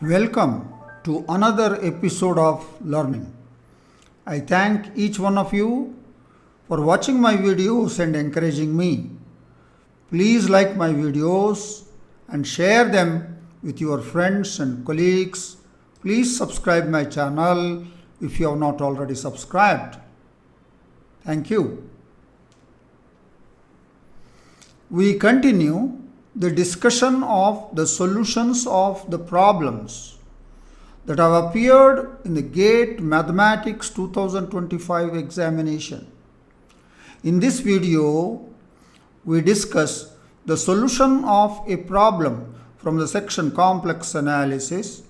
Welcome to another episode of Learning. I thank each one of you for watching my videos and encouraging me. Please like my videos and share them with your friends and colleagues. Please subscribe my channel if you have not already subscribed. Thank you. We continue the discussion of the solutions of the problems that have appeared in the GATE Mathematics 2025 examination. In this video, we discuss the solution of a problem from the section Complex Analysis,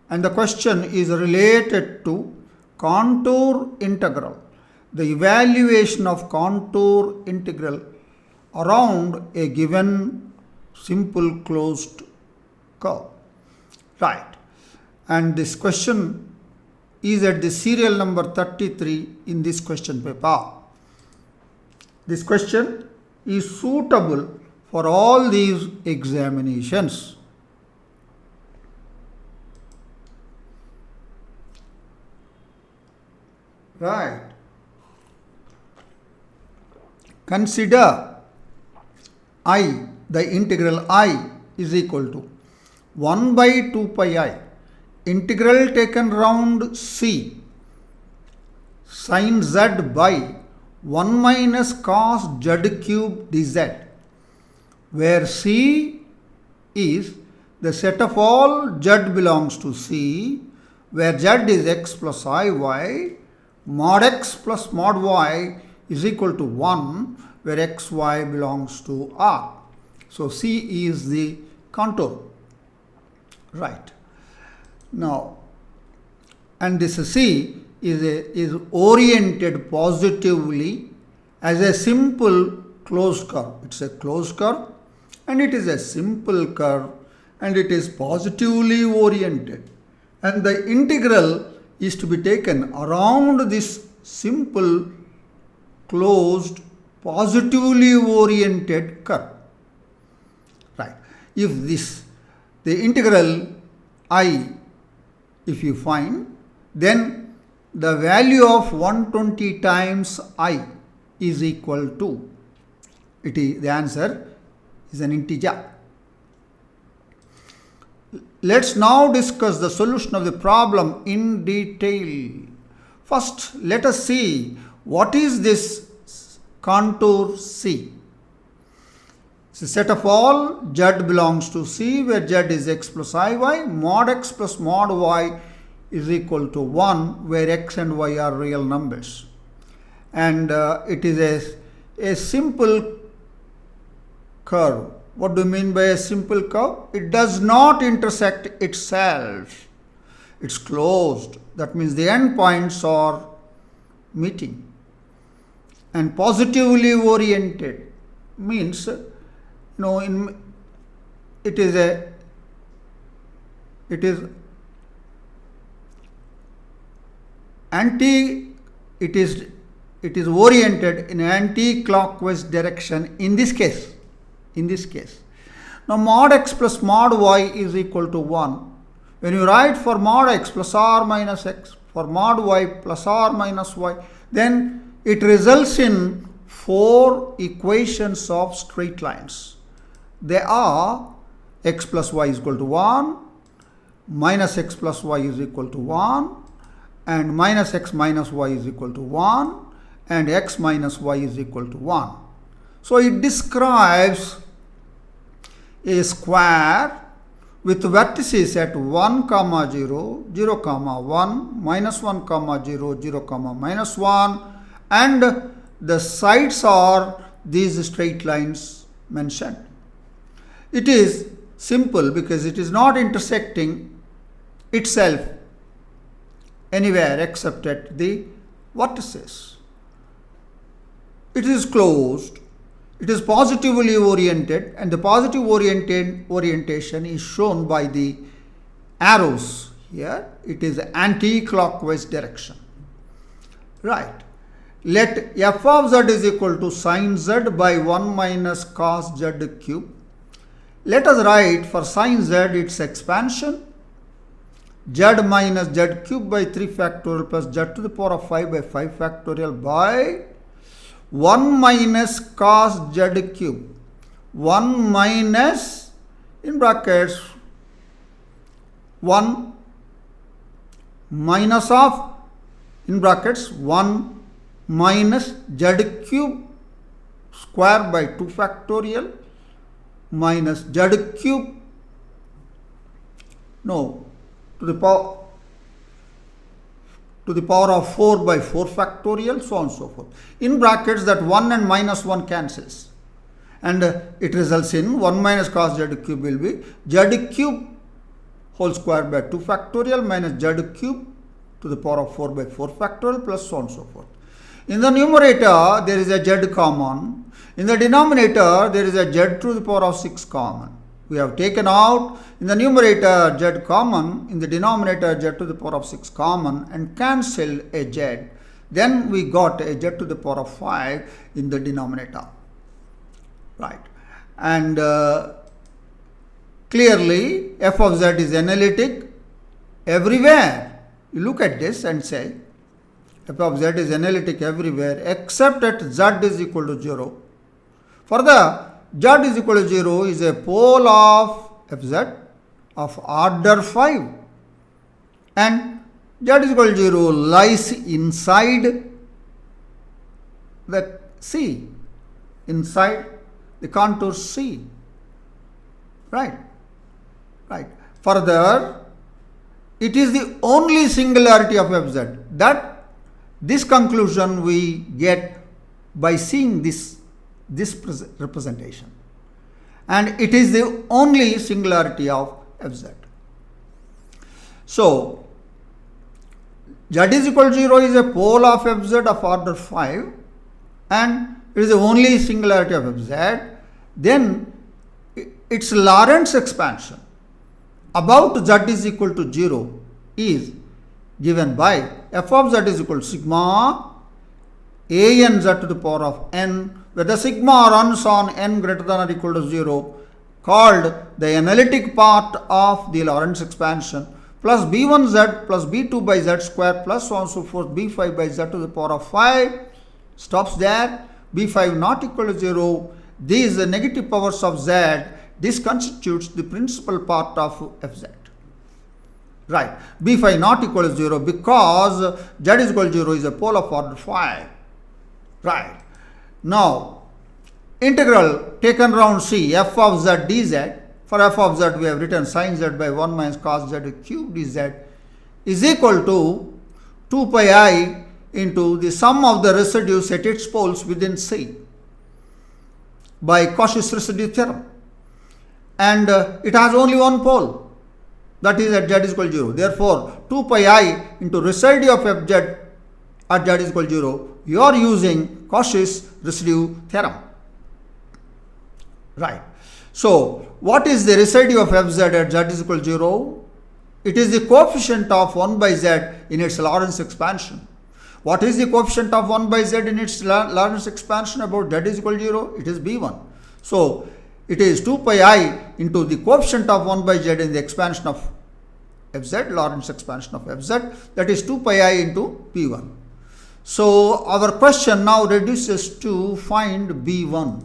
and the question is related to contour integral, the evaluation of contour integral around a given simple closed curve. Right. And this question is at the serial number 33 in this question paper. This question is suitable for all these examinations. Right. Consider I, the integral I is equal to 1 by 2 pi I, integral taken round C, sin z by 1 minus cos z cube dz, where C is the set of all z belongs to C, where z is x plus iy, mod x plus mod y is equal to 1, where xy belongs to R. So C is the contour. Right. Now, and this C is oriented positively as a simple closed curve. It's a closed curve and it is a simple curve and it is positively oriented. And the integral is to be taken around this simple closed positively oriented curve. Right. If the integral I, if you find, then the value of 120 times I is equal to, the answer is an integer. Let's now discuss the solution of the problem in detail. First, let us see what is this contour C. It's a set of all z belongs to C, where z is x plus iy, mod x plus mod y is equal to 1, where x and y are real numbers. And it is a simple curve. What do you mean by a simple curve? It does not intersect itself. It's closed. That means the endpoints are meeting. And positively oriented means, it is oriented in anti-clockwise direction in this case. Now mod x plus mod y is equal to 1. When you write for mod x plus r minus x, for mod y plus r minus y, then it results in 4 equations of straight lines. They are x plus y is equal to 1, minus x plus y is equal to 1, and minus x minus y is equal to 1, and x minus y is equal to 1. So it describes a square with vertices at 1, 0, 0, 1, minus 1, 0, 0, minus 1, and the sides are these straight lines mentioned. It is simple because it is not intersecting itself anywhere except at the vertices. It is closed. It is positively oriented, and the positive orientation is shown by the arrows here. It is anti-clockwise direction. Right. Let f of z is equal to sin z by 1 minus cos z cube. Let us write for sin z its expansion z minus z cube by 3 factorial plus z to the power of 5 by 5 factorial by 1 minus cos z cube. 1 minus, in brackets, 1 minus of, in brackets, 1 minus z cube square by 2 factorial minus z cube, no, to the power of 4 by 4 factorial, so on and so forth. In brackets, that 1 and minus 1 cancels, and it results in 1 minus cos z cube will be z cube whole square by 2 factorial minus z cube to the power of 4 by 4 factorial plus so on and so forth. In the numerator, there is a z common. In the denominator, there is a z to the power of 6 common. We have taken out in the numerator z common, in the denominator z to the power of 6 common, and cancelled a z. Then we got a z to the power of 5 in the denominator. Right. And clearly, f of z is analytic everywhere. You look at this and say, f of z is analytic everywhere except at z is equal to 0. For the z is equal to 0 is a pole of fz of order 5, and z is equal to 0 lies inside the C, inside the contour C. Right. Right. Further, it is the only singularity of fz. This conclusion we get by seeing this representation, and it is the only singularity of fz. So, z is equal to 0 is a pole of fz of order 5, and it is the only singularity of fz. Then its Laurent's expansion about z is equal to 0 is given by f of z is equal to sigma a n z to the power of n, where the sigma runs on n greater than or equal to 0, called the analytic part of the Laurent's expansion, plus b1z plus b2 by z square plus so on and so forth, b5 by z to the power of 5, stops there, b5 not equal to 0. These negative powers of z, this constitutes the principal part of fz. Right. b5 not equal to 0 because z is equal to 0 is a pole of order 5. Right. Now, integral taken round C, f of z dz. For f of z, we have written sin z by 1 minus cos z cube dz is equal to 2 pi I into the sum of the residues at its poles within C by Cauchy's residue theorem. And it has only one pole, that is at z is equal to 0. Therefore, 2 pi I into residue of fz at z is equal to 0, you are using Cauchy's residue theorem. Right. So, what is the residue of fz at z is equal to 0? It is the coefficient of 1 by z in its Laurent's expansion. What is the coefficient of 1 by z in its Laurent's expansion about z is equal to 0? It is b1. So, it is 2 pi I into the coefficient of 1 by z in the expansion of fz, Laurent's expansion of fz, that is 2 pi I into b1. So, our question now reduces to find b1.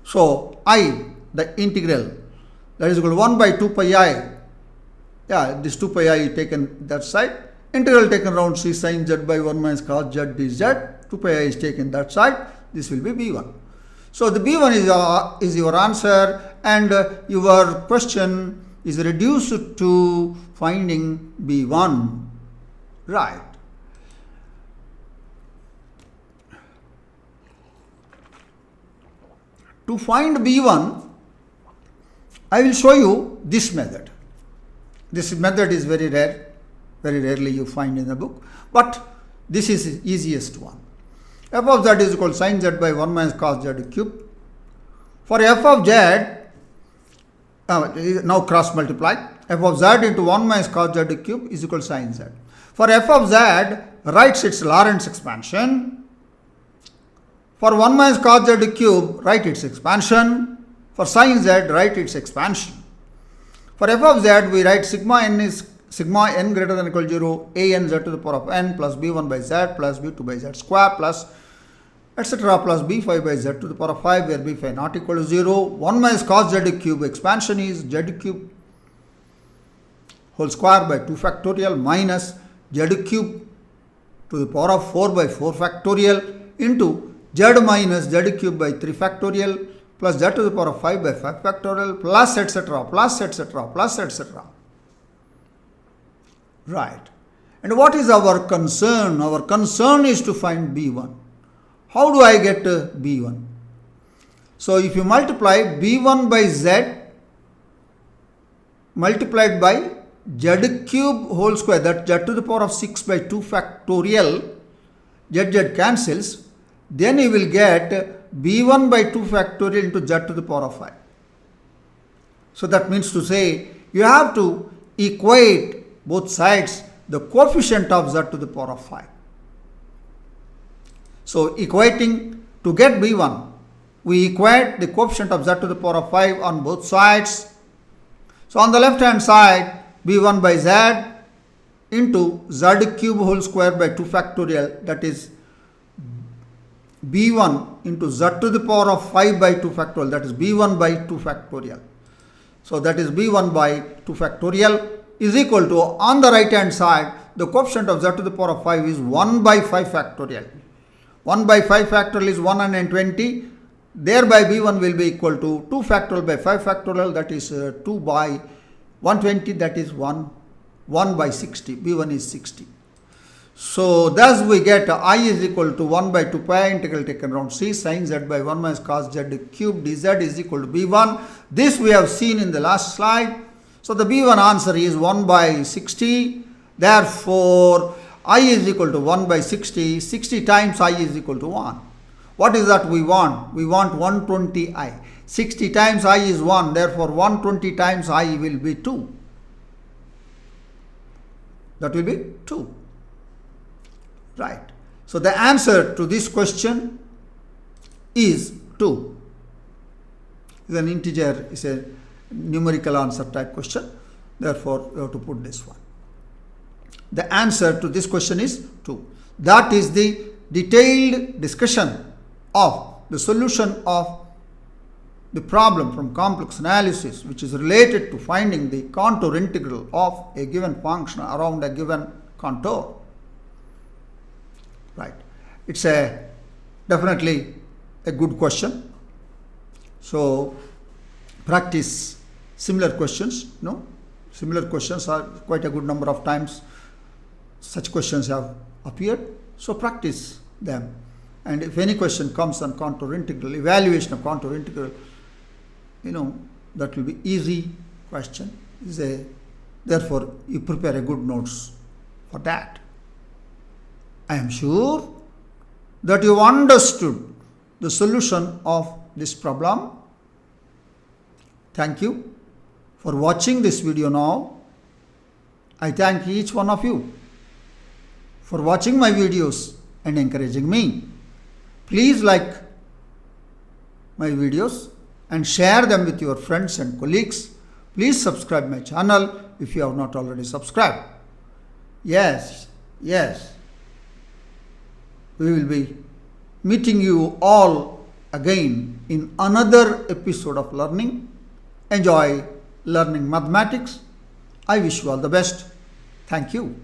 So, I, the integral, that is equal to 1 by 2 pi I. Yeah, this 2 pi I taken that side. Integral taken round C sin z by 1 minus cos z dz. 2 pi I is taken that side. This will be b1. So, the b1 is your answer, and your question is reduced to finding b1. Right. To find b1, I will show you this method. This method is very rare, very rarely you find in the book, but this is the easiest one. F of z is equal to sin z by 1 minus cos z cube. For f of z, now cross multiply, f of z into 1 minus cos z cube is equal to sin z. For f of z, writes its Laurent's expansion. For 1 minus cos z cube, write its expansion. For sin z, write its expansion. For f of z, we write sigma n is sigma n greater than or equal to 0, a n z to the power of n plus b1 by z plus b2 by z square plus etc. plus b5 by z to the power of 5, where b5 not equal to 0. 1 minus cos z cube, expansion is z cube whole square by 2 factorial minus z cube to the power of 4 by 4 factorial into z minus z cube by 3 factorial plus z to the power of 5 by 5 factorial plus etc. plus etc. plus etc. Right. And what is our concern? Our concern is to find b1. How do I get b1? So if you multiply b1 by z multiplied by z cube whole square, that z to the power of 6 by 2 factorial, z cancels, then you will get b1 by 2 factorial into z to the power of 5. So that means to say you have to equate both sides the coefficient of z to the power of 5. So equating to get b1, we equate the coefficient of z to the power of 5 on both sides. So on the left hand side, b1 by z into z cube whole square by 2 factorial, that is b1 into z to the power of 5 by 2 factorial, that is b1 by 2 factorial. So that is b1 by 2 factorial is equal to, on the right hand side, the coefficient of z to the power of 5 is 1 by 5 factorial. 1 by 5 factorial is 120. Thereby b1 will be equal to 2 factorial by 5 factorial, that is 2 by 120, that is 1 by 60. b1 is 60. So thus we get I is equal to 1 by 2 pi integral taken around c sin z by 1 minus cos z cube dz is equal to b1. This we have seen in the last slide. So the b1 answer is 1 by 60. Therefore I is equal to 1 by 60. 60 times I is equal to 1. What is that we want? We want 120i. 60 times I is 1. Therefore 120 times I will be 2. That will be 2. Right. So the answer to this question is 2. It's an integer, it's a numerical answer type question. Therefore, you have to put this one. The answer to this question is 2. That is the detailed discussion of the solution of the problem from complex analysis, which is related to finding the contour integral of a given function around a given contour. Right. It's definitely a good question. So practice similar questions. Similar questions are quite a good number of times. Such questions have appeared. So practice them. And if any question comes on contour integral, evaluation of contour integral, that will be easy question. Therefore, you prepare a good notes for that. I am sure that you understood the solution of this problem. Thank you for watching this video now. I thank each one of you for watching my videos and encouraging me. Please like my videos and share them with your friends and colleagues. Please subscribe my channel if you have not already subscribed. Yes. We will be meeting you all again in another episode of learning. Enjoy learning mathematics. I wish you all the best. Thank you.